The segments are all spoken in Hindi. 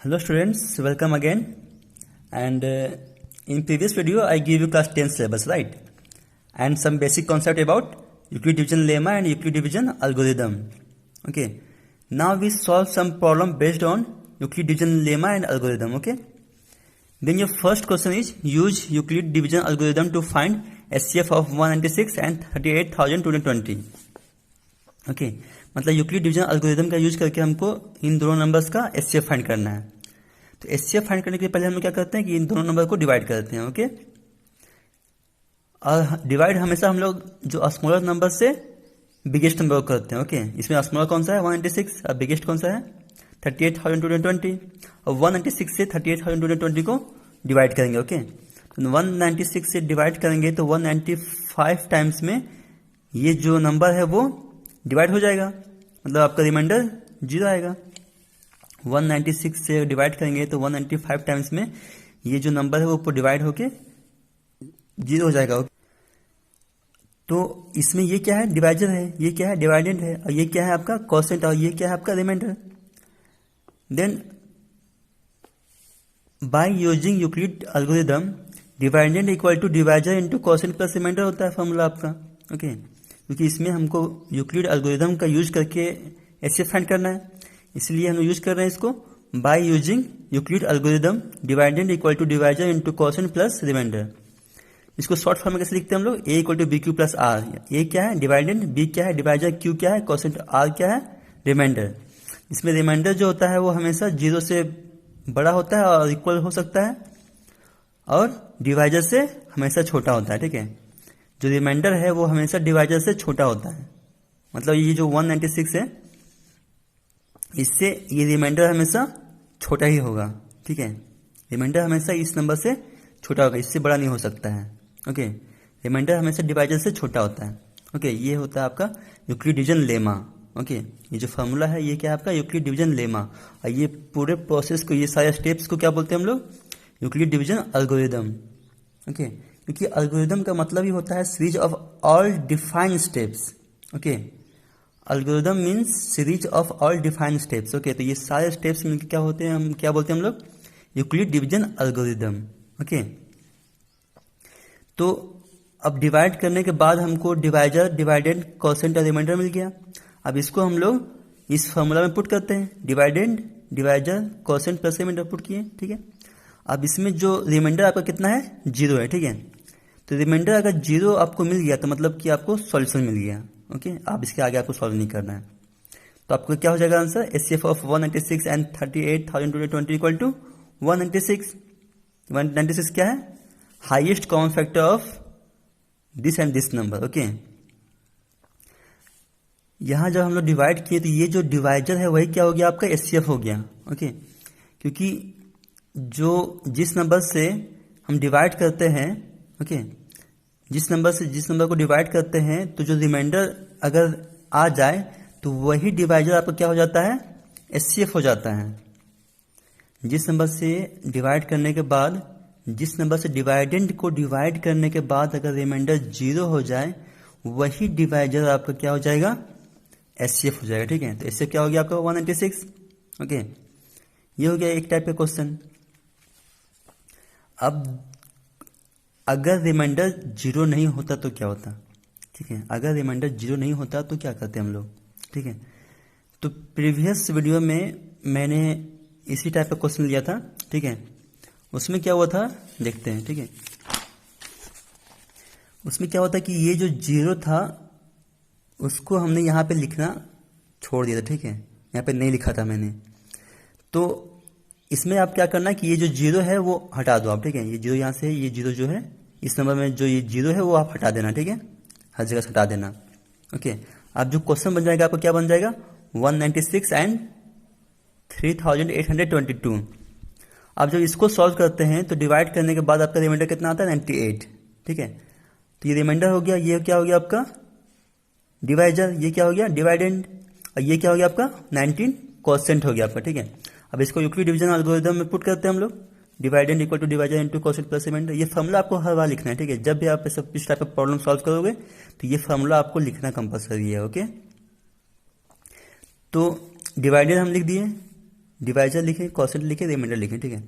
Hello students, welcome again. And in previous video I give you class 10 syllabus, right? And some basic concept about Euclid division lemma and Euclid division algorithm. Okay. Now we solve some problem based on Euclid division lemma and algorithm. Okay. Then your first question is use Euclid division algorithm to find SCF of 196 and 38,220. Okay. मतलब यूक्लिड डिवीजन एल्गोरिथम का यूज करके हमको इन दोनों नंबर्स का एचसीएफ फाइंड करना है। तो एचसीएफ फाइंड करने के पहले हम क्या करते हैं कि इन दोनों नंबर को डिवाइड करते हैं। ओके, और डिवाइड हमेशा हम लोग जो स्मॉलर नंबर से बिगेस्ट नंबर को करते हैं। ओके, इसमें स्मॉलर कौन सा है 196 और बिगेस्ट कौन सा है 38,220 और 196 से 38,220 को डिवाइड करेंगे। ओके, तो 196 से डिवाइड करेंगे तो 195 टाइम्स में ये जो नंबर है वो डिवाइड हो जाएगा, मतलब आपका रिमाइंडर 0 आएगा। 196 से डिवाइड करेंगे तो 195 टाइम्स में ये जो नंबर है वो डिवाइड होके 0 हो जाएगा। तो इसमें ये क्या है डिवाइजर है, ये क्या है डिवाइडेंड है, और ये क्या है आपका कोसेंट, और ये क्या है आपका reminder. Then by using Euclid algorithm dividend equal to divisor into quotient plus reminder होता है फॉर्मूला आपका। ओके, क्योंकि इसमें हमको यूक्लिड एल्गोरिथम का यूज करके एचसीएफ फाइंड करना है, इसलिए हम यूज कर रहे हैं इसको by using Euclid algorithm dividend equal to divisor into quotient plus reminder. इसको शॉर्ट फॉर्म में कैसे लिखते हैं हम लोग, a equal to b q plus are. ए क्या है डिवाइडेंड, बी क्या है डिवाइजर, क्यू क्या है कोसेंट, आर क्या है रिमाइंडर। इसमें रिमाइंडर जो होता है वो हमेशा 0 से बड़ा होता है और इक्वल हो सकता है, और डिवाइजर से हमेशा छोटा होता है। ठीक है, जो रिमाइंडर है वो हमेशा डिवाइजर से छोटा होता है, मतलब ये जो 196 है इससे ये रिमाइंडर हमेशा छोटा ही होगा। ठीक है, रिमाइंडर हमेशा इस नंबर से छोटा होगा, इससे बड़ा नहीं हो सकता है। ओके, रिमाइंडर हमेशा डिवाइजर से छोटा होता है। ओके, ये होता है आपका यूक्लिड डिवीजन लेमा। ओके, ये जो फार्मूला है ये क्या है आपका यूक्लिड डिवीजन लेमा, और ये पूरे प्रोसेस को, ये सारे स्टेप्स को क्या बोलते हैं हम लोग यूक्लिड डिवीजन एल्गोरिथम। ओके, क्योंकि एल्गोरिथम का मतलब ही होता है series of all defined steps. Okay, algorithm means series of all defined steps. Okay, तो ये सारे स्टेप्स मिलकर क्या होते हैं, हम क्या बोलते हैं हम लोग यूक्लिड डिवीजन एल्गोरिथम। ओके, तो अब डिवाइड करने के बाद हमको डिवाइजर, डिवाइडेंड, कोसेंट और रिमाइंडर मिल गया। अब इसको हम लोग इस फॉर्मूला में पुट करते हैं, dividend, divisor, quotient plus remainder put किए। ठीक है, अब इसमें जो रिमाइंडर आपका कितना है 0 है। ठीक है, तो रिमाइंडर अगर 0 आपको मिल गया तो मतलब कि आपको सॉल्यूशन मिल गया। ओके, आप इसके आगे आपको सॉल्व नहीं करना है। तो आपको क्या हो जाएगा answer, HCF of 196 and 38,220 equal to 196। 196 क्या है highest common factor of this and this number. Okay, यहां जब हम लोग डिवाइड किए तो ये जो डिवाइजर है वही क्या हो गया आपका एचसीएफ हो गया। ओके, क्योंकि जो जिस नंबर से हम डिवाइड करते हैं, ओके, जिस नंबर से जिस नंबर को डिवाइड करते हैं तो जो रिमाइंडर अगर आ जाए तो वही डिवाइजर आपका क्या हो जाता है एचसीएफ हो जाता है। जिस नंबर से डिवाइड करने के बाद, जिस नंबर से डिवाइडेंड को डिवाइड करने के बाद अगर रिमाइंडर 0 हो जाए वही डिवाइजर आपका क्या हो जाएगा एचसीएफ हो जाएगा। ठीक है, तो इससे क्या हो गया आपका 196। ओके, ये हो गया एक टाइप का क्वेश्चन। अब अगर रिमाइंडर 0 नहीं होता तो क्या होता। ठीक है, अगर रिमाइंडर 0 नहीं होता तो क्या करते हम लोग। ठीक है, तो प्रीवियस वीडियो में मैंने इसी टाइप का क्वेश्चन लिया था। ठीक है, उसमें क्या हुआ था देखते हैं। ठीक है, उसमें क्या होता कि ये जो 0 था उसको हमने यहाँ पे लिखना छोड़ दिया था। ठीक है, यहाँ पे नहीं लिखा था मैंने, तो इसमें आप क्या करना कि ये जो 0 है वो हटा दो आप। ठीक है, ये 0 यहाँ से, ये 0 जो है इस नंबर में जो ये 0 है वो आप हटा देना। ठीक है, हर जगह से हटा देना। ओके, अब जो क्वेश्चन बन जाएगा आपको क्या बन जाएगा 196 एंड 3822। आप जब इसको सॉल्व करते हैं तो डिवाइड करने के बाद आपका रिमाइंडर कितना आता है 98। ठीक है, तो ये रिमाइंडर हो गया, ये क्या हो गया आपका डिवाइजर, ये क्या हो गया डिवाइडेंड, और ये क्या हो गया आपका 19 कोसेंट हो गया आपका। ठीक है, अब इसको यूक्लिड डिवीजन एल्गोरिथम में पुट करते हैं हम लोग, dividend equal to divisor into quotient plus remainder. ये फॉर्मूला आपको हर बार लिखना है। ठीक है, जब भी आप इस टाइप का प्रॉब्लम सॉल्व करोगे तो ये फॉर्मूला आपको लिखना कंपलसरी है। ओके, तो डिवाइडेड हम लिख दिए, डिवाइजर लिखें, क्वोशिएंट लिखें, रिमाइंडर लिखें, ठीक है।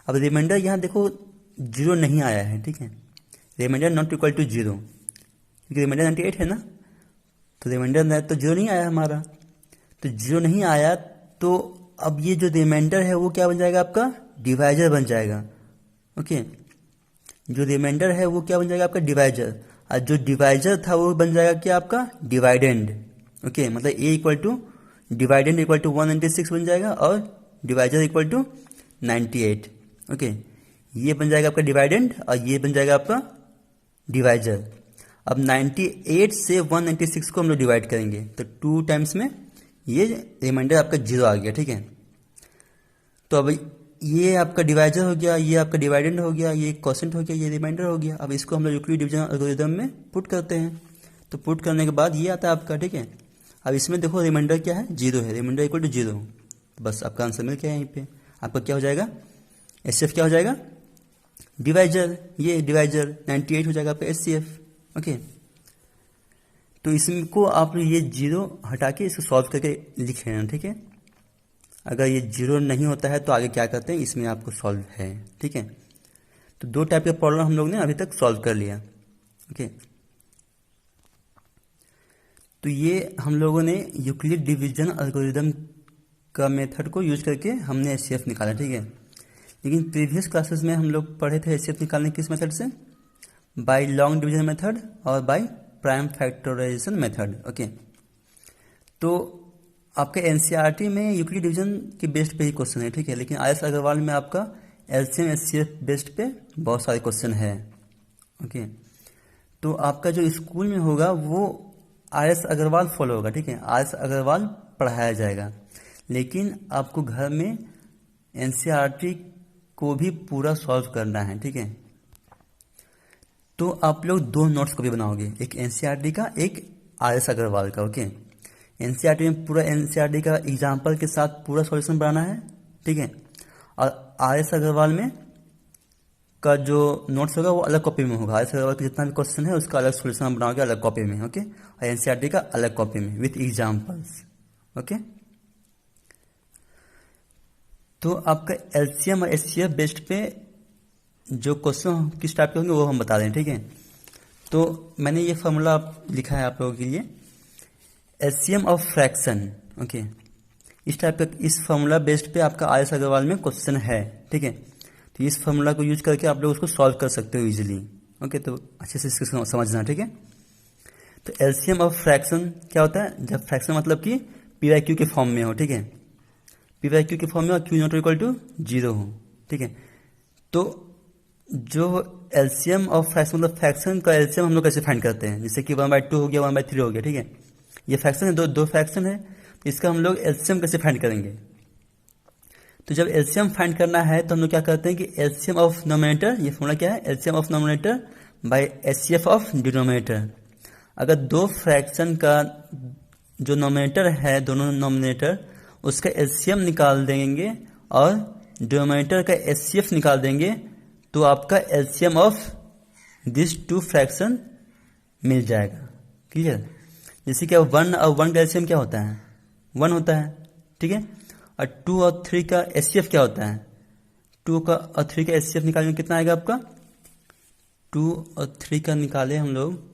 अब रिमाइंडर यहाँ देखो जीरो नहीं आया है, ठीक है, remainder not equal to zero, क्योंकि रिमाइंडर 98 है ना, तो रिमाइंडर तो जीरो नहीं आया हमारा, तो जीरो नहीं आया, तो अब ये जो रिमाइंडर है वो क्या बन जाएगा आपका, डिवाइजर बन जाएगा, ओके। जो रिमाइंडर है वो क्या बन जाएगा आपका, डिवाइजर, और जो डिवाइजर था वो बन जाएगा क्या आपका, डिवाइडेंड, ओके। मतलब a equal to dividend equal to 196 बन जाएगा और डिवाइजर इक्वल टू 98, ओके। ये बन जाएगा आपका डिवाइडेंड और ये बन जाएगा आपका डिवाइजर। अब 98 से 196 को हम लोग डिवाइड करेंगे तो 2 टाइम्स में ये रिमाइंडर आपका जीरो आ गया, ठीक है। तो अब ये आपका डिवाइजर हो गया, ये आपका डिवाइडेंड हो गया, ये क्वोशिएंट हो गया, ये रिमाइंडर हो गया। अब इसको हम लोग यूक्लिड डिवीजन एल्गोरिथम में पुट करते हैं, तो पुट करने के बाद ये आता है आपका, ठीक है। अब इसमें देखो रिमाइंडर क्या है, जीरो है, रिमाइंडर इक्वल टू जीरो, बस आपका आंसर मिल गया। यहीं पे आपका क्या हो जाएगा, एचसीएफ क्या हो जाएगा, डिवाइजर, ये डिवाइजर 98 हो जाएगा आपका एचसीएफ, ओके। तो इसको आप ये जीरो हटा के इसको सॉल्व करके लिख लेना, ठीक है। अगर ये जीरो नहीं होता है तो आगे क्या करते हैं, इसमें आपको सॉल्व है, ठीक है। तो 2 टाइप के प्रॉब्लम हम लोग ने अभी तक सॉल्व कर लिया, ओके। तो ये हम लोगों ने यूक्लिड डिवीजन एल्गोरिथम का मेथड को यूज करके हमने एचसीएफ निकाला, ठीक है। लेकिन प्रीवियस क्लासेस में हम लोग पढ़े थे एचसीएफ निकालने किस मेथड से, बाय लॉन्ग डिवीजन मेथड और by prime factorisation method, okay. तो आपके एनसीईआरटी में यूक्लिड डिवीजन के बेस्ड पे ही क्वेश्चन है, ठीक है। लेकिन आईएस अग्रवाल में आपका एलसीएम एचसीएफ बेस्ड पे बहुत सारे क्वेश्चन है, ओके। तो आपका जो स्कूल में होगा वो आईएस अग्रवाल फॉलो होगा, ठीक है, आईएस अग्रवाल पढ़ाया जाएगा। लेकिन आपको घर में एनसीईआरटी को भी पूरा सॉल्व करना है, ठीक है। तो आप लोग 2 नोट्स कॉपी बनाओगे, एक एनसीईआरटी का, एक आईएस अग्रवाल का, ओके। एनसीईआरटी में पूरा एनसीईआरटी का एग्जाम्पल के साथ पूरा सॉल्यूशन बनाना है, ठीक है। और आईएस अग्रवाल में का जो नोट्स होगा वो अलग कॉपी में होगा, आईएस अग्रवाल का जितना भी क्वेश्चन है उसका अलग सॉल्यूशन बनाओगे अलग कॉपी में, ओके। और एनसीईआरटी का अलग कॉपी में विथ एग्जाम्पल्स, ओके। तो आपका एलसीएम और एचसीएफ बेस्ड पे जो क्वेश्चन किस टाइप के होंगे वो हम बता दें, ठीक है। तो मैंने ये फॉर्मूला लिखा है आप लोगों के लिए, एलसीएम ऑफ फ्रैक्शन, ओके। इस टाइप का इस फॉर्मूला बेस्ड पे आपका आईएस अग्रवाल में क्वेश्चन है, ठीक है। तो इस फॉर्मूला को यूज करके आप लोग उसको सॉल्व कर सकते हो इजीली, ओके। तो अच्छे से इसको समझना, ठीक है। तो एलसीएम ऑफ फ्रैक्शन क्या होता है, जब फ्रैक्शन मतलब कि पीवाईक्यू के फॉर्म में हो, ठीक है, पीवाईक्यू के फॉर्म में और q not equal to zero हो, ठीक है। तो जो एलसीएम ऑफ फ्रैक्शन मतलब फ्रैक्शन का एलसीएम हम लोग कैसे फाइंड करते हैं, जैसे कि 1/2 हो गया, 1/3 हो गया, ठीक है। ये फ्रैक्शन है, दो फ्रैक्शन है, तो इसका हम लोग एलसीएम कैसे फाइंड करेंगे। तो जब एलसीएम फाइंड करना है तो हम लोग क्या करते हैं कि एलसीएम ऑफ नोमिनेटर, ये फॉर्मूला क्या है, LCM of numerator by HCF of denominator. अगर 2 फ्रैक्शन का जो नोमिनेटर है, दोनों नोमिनेटर, उसका एलसीएम निकाल देंगे और डिनोमिनेटर का एचसीएफ निकाल देंगे, तो आपका एलसीएम ऑफ दिस 2 फ्रैक्शन मिल जाएगा, क्लियर। जैसे कि 1 और 1 का एलसीएम क्या होता है, 1 होता है, ठीक है। और 2 और 3 का एचसीएफ क्या होता है, 2 का और 3 का एचसीएफ निकालेंगे कितना आएगा आपका, 2 और 3 का निकाले हम लोग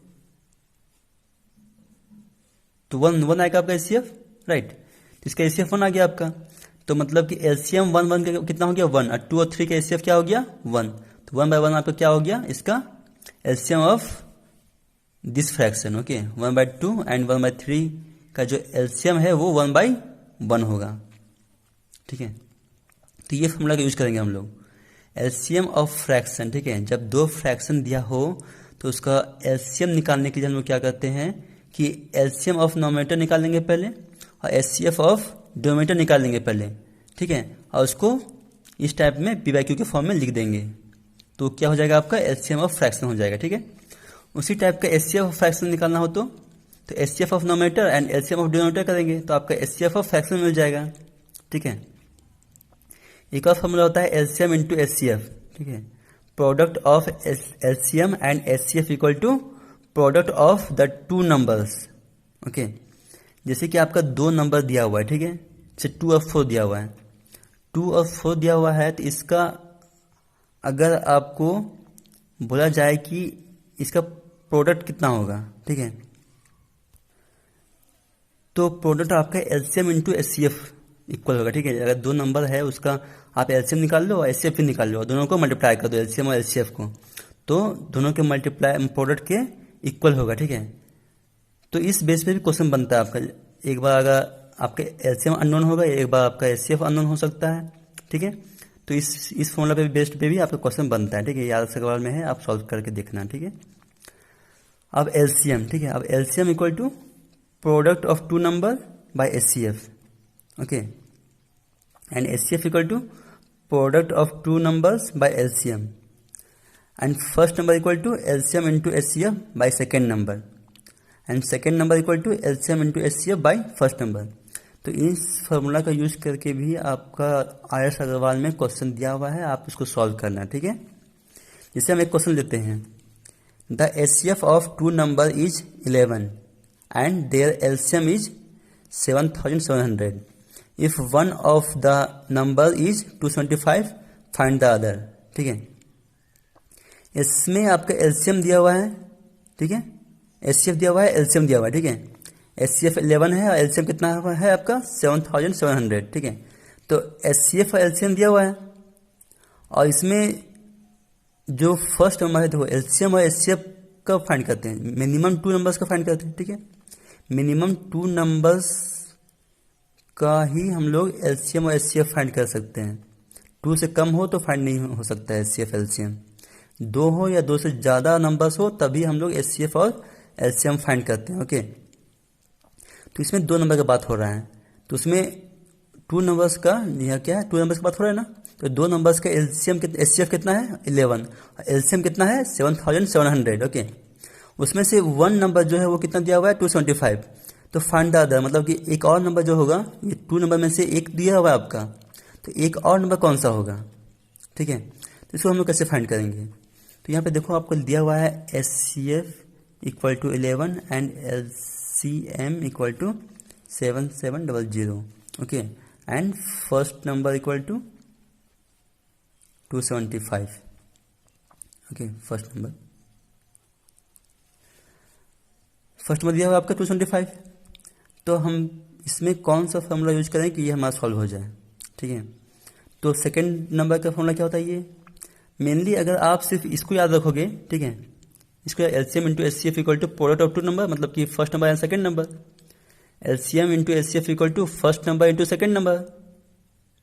तो 1 आएगा आपका एचसीएफ, राइट। तो इसका एचसीएफ 1 आ गया आपका, तो मतलब कि एलसीएम 1 का कितना हो गया 1, और 2 और 3 का एचसीएफ क्या हो गया 1, तो 1/1 आपका क्या हो गया, इसका LCM of this fraction, okay. 1/2 and 1/3 का जो एलसीएम है वो 1/1 होगा, ठीक है। तो ये फॉर्मूला का यूज करेंगे हम लोग, एलसीएम ऑफ फ्रैक्शन, ठीक है। जब 2 फ्रैक्शन दिया हो तो उसका एलसीएम निकालने के लिए हम लोग क्या करते हैं कि एलसीएम ऑफ नोमिनेटर निकाल लेंगे पहले और एचसीएफ ऑफ डिनोमिनेटर निकाल लेंगे पहले, ठीक है। और उसको इस टाइप में पीवाईक्यू के फॉर्म में लिख देंगे, तो क्या हो जाएगा आपका एलसीएम ऑफ फ्रैक्शन हो जाएगा, ठीक है। उसी टाइप का एचसीएफ ऑफ फ्रैक्शन निकालना हो तो HCF of nominator and LCM of denominator करेंगे, तो आपका एचसीएफ ऑफ फ्रैक्शन मिल जाएगा, ठीक है। एक और फॉर्मूला होता है एलसीएम इंटू एचसीएफ, ठीक है। Product of LCM and HCF equal to product of the 2 numbers, okay. जैसे कि आपका 2 नंबर दिया हुआ है, ठीक है, जैसे 2 और 4 दिया हुआ है, 2 और 4 दिया हुआ है, तो इसका अगर आपको बोला जाए कि इसका प्रोडक्ट कितना होगा, ठीक है, तो प्रोडक्ट आपका एलसीएम इंटू एचसीएफ इक्वल होगा, ठीक है। अगर दो नंबर है उसका आप एलसीएम निकाल लो और एचसीएफ भी निकाल लो, दोनों को मल्टीप्लाई कर दो, एलसीएम और एचसीएफ को, तो दोनों के मल्टीप्लाई प्रोडक्ट के इक्वल होगा, ठीक है। तो इस बेस पे भी क्वेश्चन बनता है आपका। एक बार अगर आपके एलसीएम अननोन होगा, एक बार आपका एचसीएफ अननोन हो सकता है, ठीक है। तो इस फॉर्मूला पे बेस्ड पे भी आपका क्वेश्चन बनता है, ठीक है। याद सवाल में है, आप सॉल्व करके देखना, ठीक है। अब एलसीएम, ठीक है, अब LCM equal to product of two number by HCF, okay, and HCF equal to product of two numbers by LCM, and first number equal to LCM into HCF by second number, and second number equal to LCM into HCF by first number. तो इस फॉर्मूला का यूज करके भी आपका आईएएस अग्रवाल में क्वेश्चन दिया हुआ है, आप उसको सॉल्व करना, ठीक है। जैसे हम एक क्वेश्चन लेते हैं, the HCF of two number is 11 and their LCM is 7700, if one of the number is 275 find the other, ठीक है। इसमें आपका एलसीएम दिया हुआ है, ठीक है, एचसीएफ दिया हुआ है, एलसीएम दिया हुआ है, ठीक है। एचसीएफ 11 है और एलसीएम कितना है आपका 7700, ठीक है। तो एचसीएफ और एलसीएम दिया हुआ है, और इसमें जो फर्स्ट नंबर है, देखो एलसीएम और एचसीएफ का फाइंड करते हैं, मिनिमम 2 नंबर्स का फाइंड करते हैं, ठीक है। मिनिमम 2 नंबर्स का ही हम लोग एलसीएम और एचसीएफ फाइंड कर सकते हैं। 2 से कम हो तो फाइंड नहीं हो सकता है एचसीएफ एलसीएम, 2 हो या 2 से ज़्यादा नंबर्स हो तभी हम लोग एचसीएफ और एलसीएम फाइंड करते हैं, ओके। तो इसमें 2 नंबर की बात हो रहा है, तो उसमें 2 नंबर्स का, यह क्या है, 2 नंबर्स की बात हो रहा है ना, तो 2 नंबर्स का एलसीएम एचसीएफ कितना है 11, एलसीएम कितना है 7700, ओके। उसमें से 1 नंबर जो है वो कितना दिया हुआ है 275, तो फाइंड द अदर, मतलब कि एक और नंबर जो होगा, ये 2 नंबर में से एक दिया हुआ है आपका, तो एक और नंबर कौन सा होगा, ठीक है। तो इसको हम लोग कैसे फाइंड करेंगे, तो यहाँ पे देखो आपको दिया हुआ है HCF equal to 11 and LCM equal to 7700, okay, and first number equal to 275, okay. First number दिया हुआ आपका 275, तो हम इसमें कौन सा फॉर्मूला यूज करें कि ये हमारा सॉल्व हो जाए, ठीक है। तो सेकंड नंबर का फॉर्मूला क्या होता है, ये मेनली अगर आप सिर्फ इसको याद रखोगे, ठीक है, इसको LCM into HCF equal to product of two number, मतलब कि first number and second number, LCM into HCF equal to first number into second number,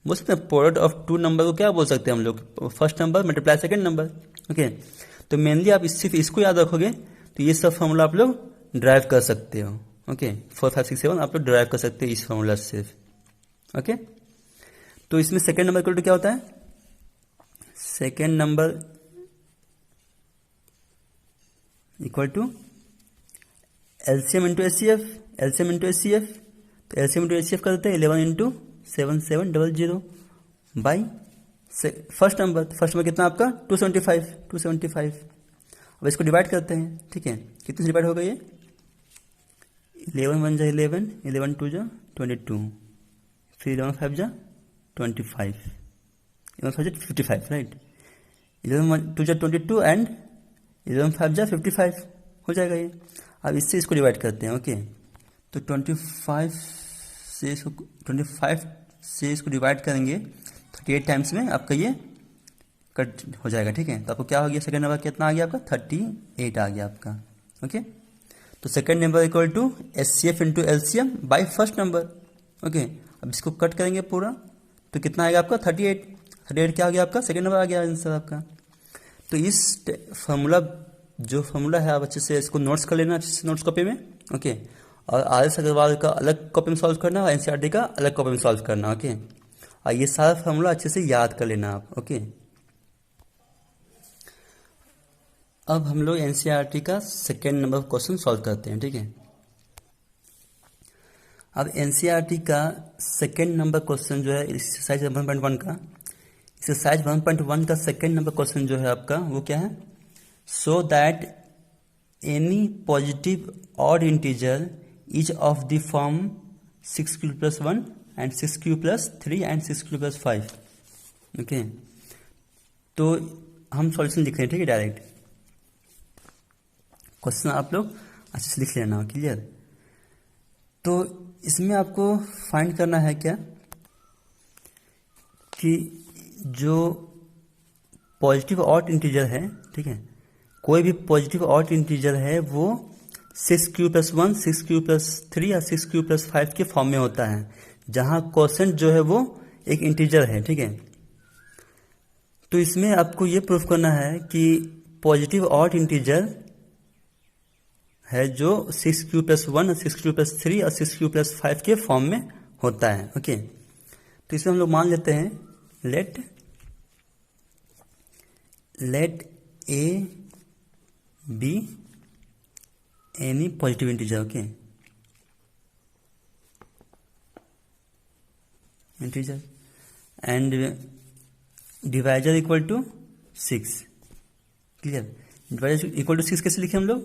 बोल सकते हैं प्रोडक्ट ऑफ टू नंबर को क्या बोल सकते हैं हम लोग, first number multiply second number, okay. तो मेनली आप सिर्फ इसको याद रखोगे तो ये सब फॉर्मूला आप लोग ड्राइव कर सकते हो, ओके। 4, 5, 6, 7 आप लोग ड्राइव कर सकते हो इस फॉर्मूला से, ओके। तो इसमें सेकंड नंबर इक्वल टू क्या होता है, second number equal to LCM into HCF, LCM into HCF, तो एलसीएम इंटू एचसीएफ कर देते हैं 11 इंटू 7700 बाई फर्स्ट नंबर कितना आपका 275। अब इसको डिवाइड करते हैं, ठीक है, कितने से डिवाइड होगा ये 11 1 जा 11, 11 2 जा 22, फिर 11 5 जा 25, 11 5 जा 55, राइट। 11 2 जा 22 एंड 11 5 जा 55 हो जाएगा ये। अब इससे इसको डिवाइड करते हैं, ओके। तो 25 से इसको डिवाइड करेंगे 38 टाइम्स में आपका ये कट हो जाएगा, ठीक है। तो आपको क्या हो गया, सेकंड नंबर कितना आ गया आपका 38 आ गया आपका, ओके। तो second number equal to HCF into LCM by first number, okay. अब इसको कट करेंगे पूरा तो कितना आएगा आपका 38 क्या आ गया आपका सेकंड नंबर आ गया आंसर आपका। तो इस फॉर्मूला जो फॉर्मूला है आप अच्छे से इसको नोट्स कर लेना, अच्छे से नोट्स कॉपी में, ओके। और आरएस अग्रवाल का अलग कॉपी में सॉल्व करना और एनसीईआरटी का अलग कॉपी में सॉल्व करना, ओके। और ये सारा फॉर्मूला अच्छे से याद कर लेना आप, ओके। अब हम लोग एनसीईआरटी का सेकेंड नंबर क्वेश्चन सॉल्व करते हैं, ठीक है। अब एनसीईआरटी का सेकेंड नंबर क्वेश्चन जो है एक्सरसाइज 1.1 का, एक्सरसाइज 1.1 का सेकेंड नंबर क्वेश्चन जो है आपका वो क्या है, so that any positive odd integer is of the form 6 Q plus 1 and 6 Q plus 3 and 6 Q plus 5 okay, तो हम सॉल्यूशन लिख रहे हैं, ठीक है, डायरेक्ट क्वेश्चन आप लोग अच्छे से लिख लेना, क्लियर। तो इसमें आपको फाइंड करना है क्या कि जो पॉजिटिव ऑड इंटीजर है, ठीक है, कोई भी पॉजिटिव ऑड इंटीजर है वो 6q+1, 6q+3 या 6q+5 के फॉर्म में होता है, जहां क्वोशेंट जो है वो एक इंटीजर है, ठीक है। तो इसमें आपको ये प्रूफ करना है कि पॉजिटिव ऑड इंटीजर है जो 6q+1, 6q+3 और 6q+5 के फॉर्म में होता है, ओके। तो इसमें हम लोग मान लेते हैं let a be any positive integer, okay, integer and divisor equal to 6, clear. Divisor equal to 6 कैसे लिखे हम लोग,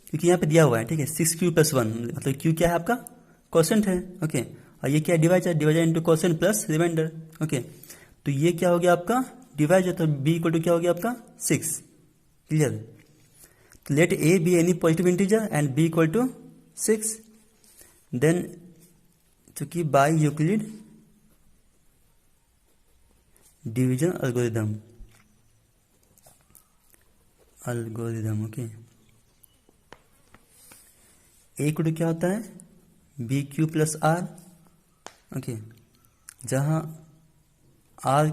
क्योंकि यहाँ पे दिया हुआ है, ठीक है, 6q+1 मतलब q क्या है आपका, क्वोशेंट है, ओके, और ये क्या है, divisor into quotient plus remainder, okay. तो ये क्या हो गया आपका डिवाइजर, तो b इक्वल टू क्या हो गया आपका 6, क्लियर। तो let a be any positive integer and b equal to 6, then चूंकि by Euclid division algorithm, okay, a equal to क्या होता है BQ+R, ओके, जहां R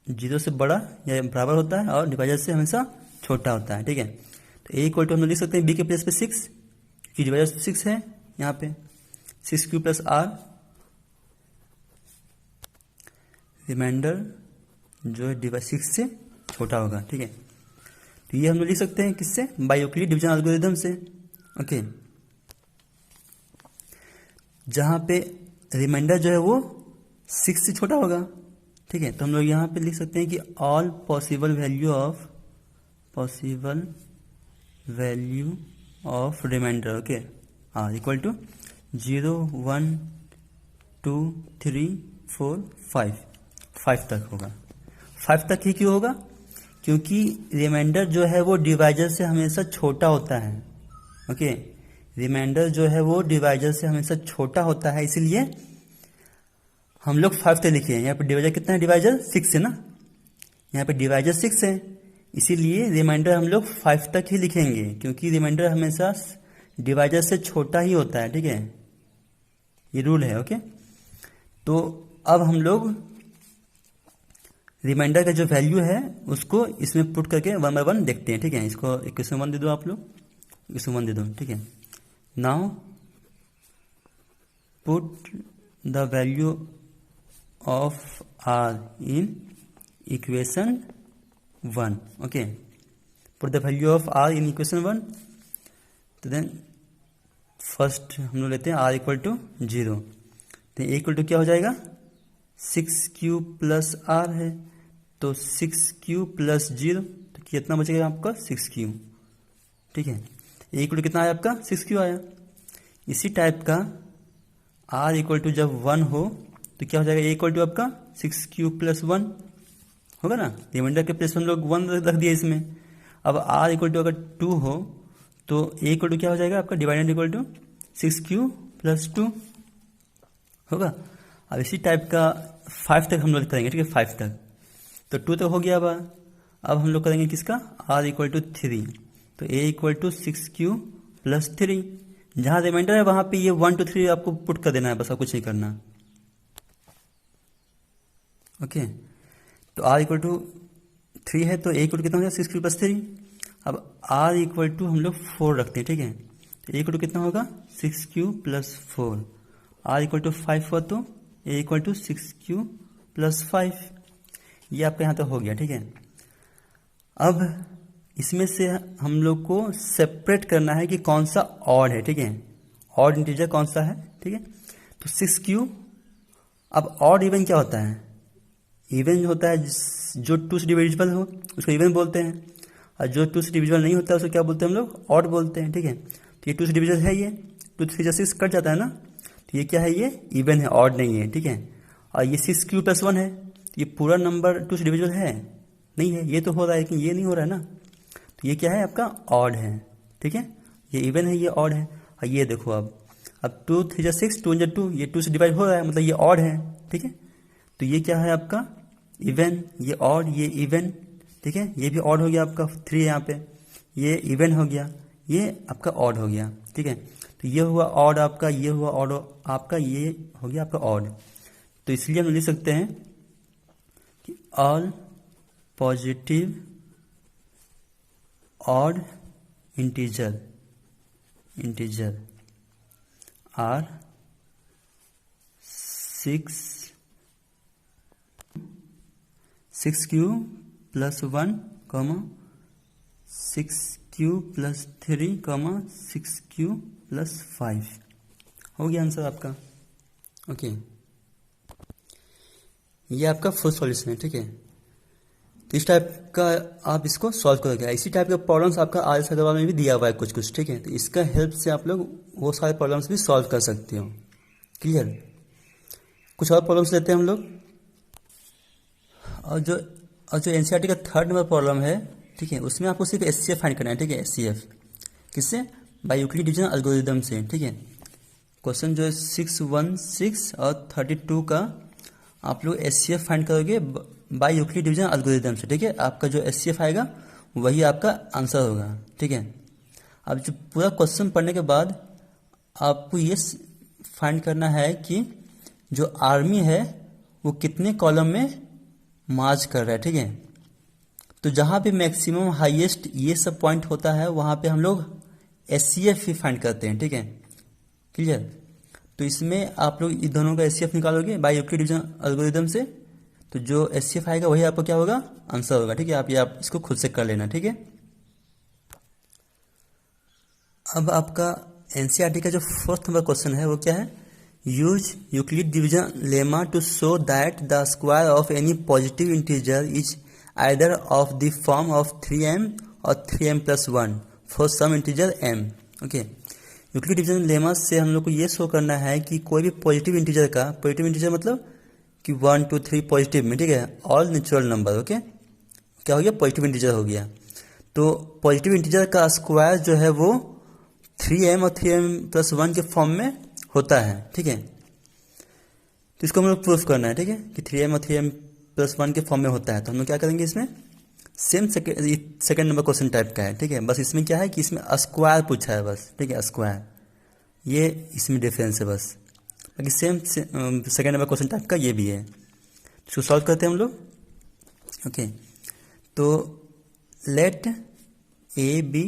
0 से बड़ा या बराबर होता है और डिवाइजर से हमेशा छोटा होता है, ठीक है। तो ए इक्वल टू हम लोग लिख सकते हैं B के प्लेस पे 6, क्योंकि डिवाइजर 6 है यहाँ पे, 6q+R, रिमाइंडर जो है डिवाइड 6 से छोटा होगा, ठीक है। तो ये हम लोग लिख सकते हैं किससे, बाय यूक्लिड डिवीजन एल्गोरिथम से, ओके, जहां पे रिमाइंडर जो है वो 6 से छोटा होगा, ठीक है। तो हम लोग यहाँ पे लिख सकते हैं कि all possible value of remainder, okay, equal to 0, 1, 2, 3, 4, 5 तक होगा। 5 तक ही क्यों होगा, क्योंकि रिमाइंडर जो है वो डिवाइजर से हमेशा छोटा होता है, ओके, रिमाइंडर जो है वो डिवाइजर से हमेशा छोटा होता है, इसलिए हम लोग 5 तक लिखे हैं। यहाँ पे डिवाइजर कितना है, डिवाइजर 6 है ना, यहाँ पे डिवाइजर 6 है, इसीलिए रिमाइंडर हम लोग 5 तक ही लिखेंगे, क्योंकि रिमाइंडर हमेशा डिवाइजर से छोटा ही होता है, ठीक है, ये रूल है, ओके। तो अब हम लोग रिमाइंडर का जो वैल्यू है उसको इसमें पुट करके 1 बाय 1 देखते हैं, ठीक है। इसको इक्वेशन 1 दे दो आप लोग, इक्वेशन 1 दे दो, ठीक है। Now put the value of R in equation 1, okay, put the value of R in equation 1। तो देन फर्स्ट हम लोग लेते हैं R इक्वल टू 0, तो A इक्वल टू क्या हो जाएगा 6q+R है, तो 6q+0, तो कितना बचेगा आपका 6q, ठीक है। A इक्वल टू कितना आया आपका 6q आया। इसी टाइप का R इक्वल टू जब 1 हो तो क्या हो जाएगा, A इक्वल टू आपका 6q+1 होगा ना, रिमाइंडर के प्लेस हम लोग 1 रख दिया इसमें। अब R इक्वल टू अगर 2 हो तो A इक्वल टू क्या हो जाएगा आपका डिवाइडेड इक्वल टू 6q+2 होगा। अब इसी टाइप का 5 तक हम लोग करेंगे, ठीक है, 5 तक, तो 2 तक हो गया। अब हम लोग करेंगे किसका, R इक्वल टू 3, तो A इक्वल टू 6q+3, जहां रिमाइंडर है वहां पे ये 1 2 3 आपको पुट कर देना है, बस और कुछ नहीं करना, ओके। तो R इक्वल टू 3 है, तो A इक्वल टू कितना हो गया 6q+3। अब R इक्वल टू हम लोग 4 रखते हैं, ठीक है, तो A इक्वल टू कितना होगा 6q+4। R इक्वल टू 5 हुआ तो A इक्वल टू 6q+5, ये आपका यहाँ तक हो गया, ठीक है। अब इसमें से हम लोग को सेपरेट करना है कि कौन सा ऑड है, ठीक है, ऑड इंटीजर कौन सा है, ठीक है। तो 6q, अब ऑड इवन क्या होता है, इवन होता है जो 2 से डिविजिबल हो उसको इवन बोलते हैं, और जो 2 से डिविजिबल नहीं होता है उसको क्या बोलते हैं हम लोग, ऑड बोलते हैं, ठीक है। तो ये 2 से डिविजिबल है, ये 2 3 6 कट जाता है ना, तो ये क्या है, ये इवन है, ऑड नहीं है, ठीक है। और ये 6q+1 है, तो ये पूरा नंबर 2 से डिविजिबल है नहीं है, ये तो हो रहा है लेकिन ये नहीं हो रहा है ना, तो ये क्या है आपका ऑड है, ठीक है, ये इवन है, ये ऑड है। और ये देखो अब 2 3 6, 2 2, ये 2 से डिवाइड हो रहा है, मतलब ये ऑड है, ठीक है, तो ये क्या है आपका इवन, ये ऑड, ये इवन, ठीक है, ये भी ऑड हो गया आपका 3 यहाँ पे, ये इवन हो गया, ये आपका ऑड हो गया, ठीक है, तो ये हुआ ऑड आपका, ये हुआ ऑड आपका, ये हो गया आपका ऑड। तो इसलिए हम लिख सकते हैं कि all positive odd integer are 6q + 1, 6q + 3, 6q + 5 हो गया आंसर आपका। ओके, ये आपका फुल सॉल्यूशन है, ठीक है। तो इस टाइप का आप इसको सॉल्व करोगे। इसी टाइप का प्रॉब्लम्स आपका आर्यस अग्रवाल में भी दिया हुआ है कुछ, ठीक है, तो इसका हेल्प से आप लोग वो सारे प्रॉब्लम्स भी सॉल्व कर सकते हो। क्लियर। कुछ और प्रॉब्लम्स लेते हैं हम लोग। और जो एनसीईआरटी का 3rd नंबर प्रॉब्लम है, ठीक है, उसमें आपको सिर्फ एचसीएफ फाइंड करना है, ठीक है, एचसीएफ किससे, बाय यूक्लिड डिवीजन एल्गोरिथम से, ठीक है। क्वेश्चन जो है 616 और 32 का आप लोग एचसीएफ फाइंड करोगे बाय यूक्लिड डिवीजन एल्गोरिथम से, ठीक है। आपका जो एचसीएफ आएगा वही आपका आंसर होगा, ठीक है। अब जो पूरा क्वेश्चन पढ़ने के बाद आपको ये फाइंड करना है कि जो आर्मी है वो कितने कॉलम में मार्च कर रहा है, ठीक है। तो जहाँ पे मैक्सिमम हाईएस्ट ये सब पॉइंट होता है वहाँ पे हम लोग एचसीएफ ही फाइंड करते हैं, ठीक है। क्लियर। तो इसमें आप लोग इन दोनों का एचसीएफ निकालोगे बाय यूक्लिड डिवीजन एल्गोरिथम से, तो जो एचसीएफ आएगा वही आपको क्या होगा, आंसर होगा, ठीक है। आप इसको खुद से कर लेना, ठीक है। अब आपका एनसीईआरटी का जो 4th नंबर क्वेश्चन है वो क्या है, use Euclid division lemma to show that the square of any positive integer is either of the form of 3m और 3m + 1 for some integer m। Okay, Euclid division lemma से हम लोग को ये शो करना है कि कोई भी पॉजिटिव इंटीजर का, पॉजिटिव इंटीजर मतलब कि 1 2 3 पॉजिटिव में, ठीक है, ऑल नेचुरल नंबर। ओके, क्या हो गया, पॉजिटिव इंटीजर हो गया। तो पॉजिटिव इंटीजर का स्क्वायर जो है वो 3m और 3m + 1 के फॉर्म में होता है, ठीक है। तो इसको हम लोग प्रूफ करना है, ठीक है, कि 3m और 3m + 1 के फॉर्म में होता है। तो हम लोग क्या करेंगे, इसमें same second number question type का है, ठीक है। बस इसमें क्या है कि इसमें स्क्वायर पूछा है बस, ठीक है, स्क्वायर, ये इसमें डिफरेंस है बस। बाकी same second number question type का ये भी है। इसको सॉल्व करते हैं हम लोग। ओके, तो लेट ए बी